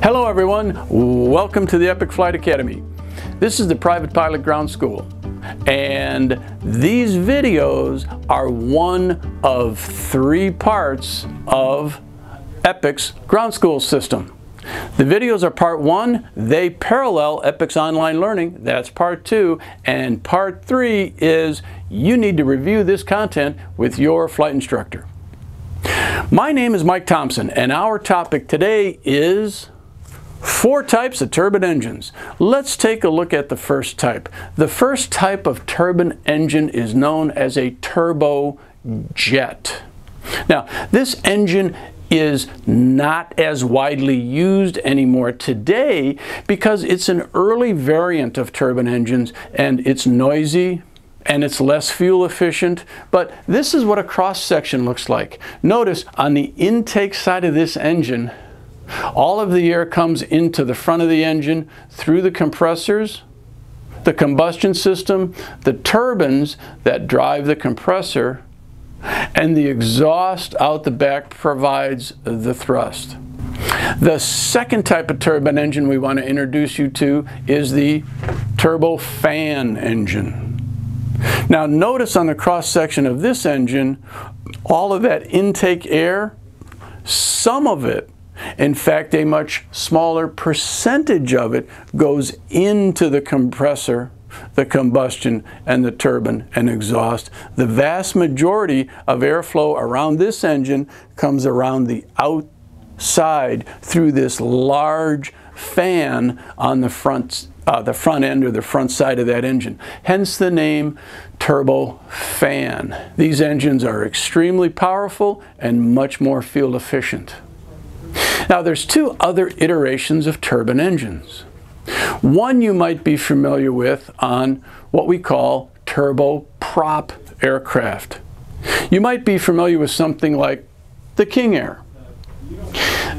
Hello everyone, welcome to the Epic Flight Academy. This is the Private Pilot Ground School, and these videos are one of 3 parts of Epic's ground school system. The videos are part 1, they parallel Epic's online learning, that's part 2, and part 3 is you need to review this content with your flight instructor. My name is Mike Thompson, and our topic today is 4 types of turbine engines. Let's take a look at the first type. The first type of turbine engine is known as a turbojet. Now, this engine is not as widely used anymore today because it's an early variant of turbine engines and it's noisy and it's less fuel efficient, but this is what a cross-section looks like. Notice on the intake side of this engine, all of the air comes into the front of the engine through the compressors, the combustion system, the turbines that drive the compressor, and the exhaust out the back provides the thrust. The second type of turbine engine we want to introduce you to is the turbofan engine. Now notice on the cross section of this engine, all of that intake air, some of it, in fact a much smaller percentage of it, goes into the compressor, the combustion, and the turbine and exhaust. The vast majority of airflow around this engine comes around the outside through this large fan on the front end or the front side of that engine. Hence the name turbofan. These engines are extremely powerful and much more fuel efficient. Now there's 2 other iterations of turbine engines. One you might be familiar with on what we call turboprop aircraft. You might be familiar with something like the King Air.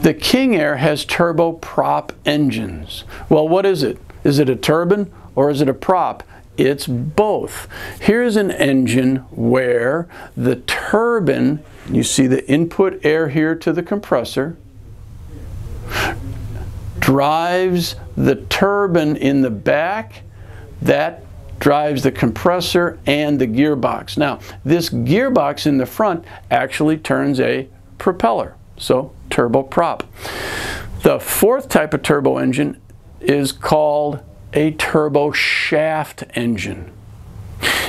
The King Air has turboprop engines. Well, what is it? Is it a turbine or is it a prop? It's both. Here's an engine where the turbine, you see the input air here to the compressor, drives the turbine in the back, that drives the compressor and the gearbox. Now, this gearbox in the front actually turns a propeller, so turboprop. The 4th type of turbo engine is called a turboshaft engine.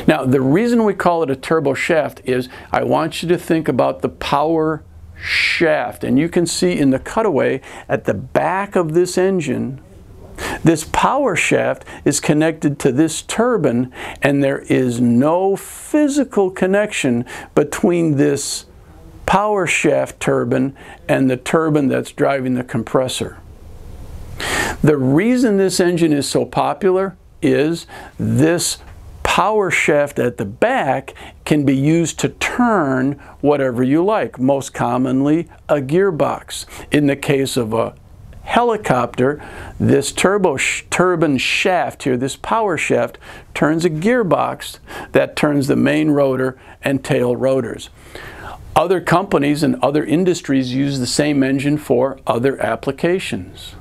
Now, the reason we call it a turboshaft is I want you to think about the power shaft, and you can see in the cutaway at the back of this engine, this power shaft is connected to this turbine, and there is no physical connection between this power shaft turbine and the turbine that's driving the compressor. The reason this engine is so popular is this power shaft at the back can be used to turn whatever you like, most commonly a gearbox. In the case of a helicopter, this turbine shaft here, this power shaft, turns a gearbox that turns the main rotor and tail rotors. Other companies and other industries use the same engine for other applications.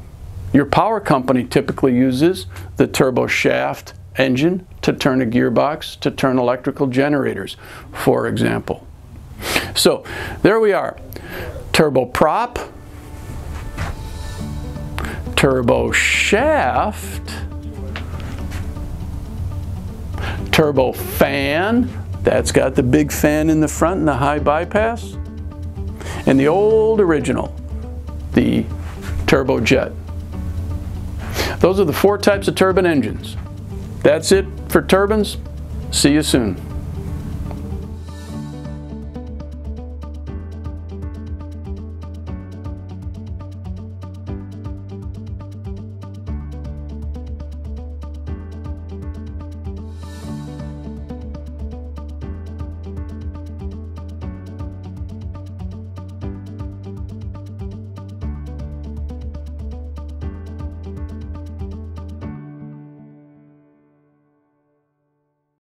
Your power company typically uses the turboshaft engine to turn a gearbox, to turn electrical generators, for example. So there we are. Turboprop, turboshaft, turbofan, that's got the big fan in the front and the high bypass, and the old original, the turbojet. Those are the 4 types of turbine engines. That's it for turbines. See you soon.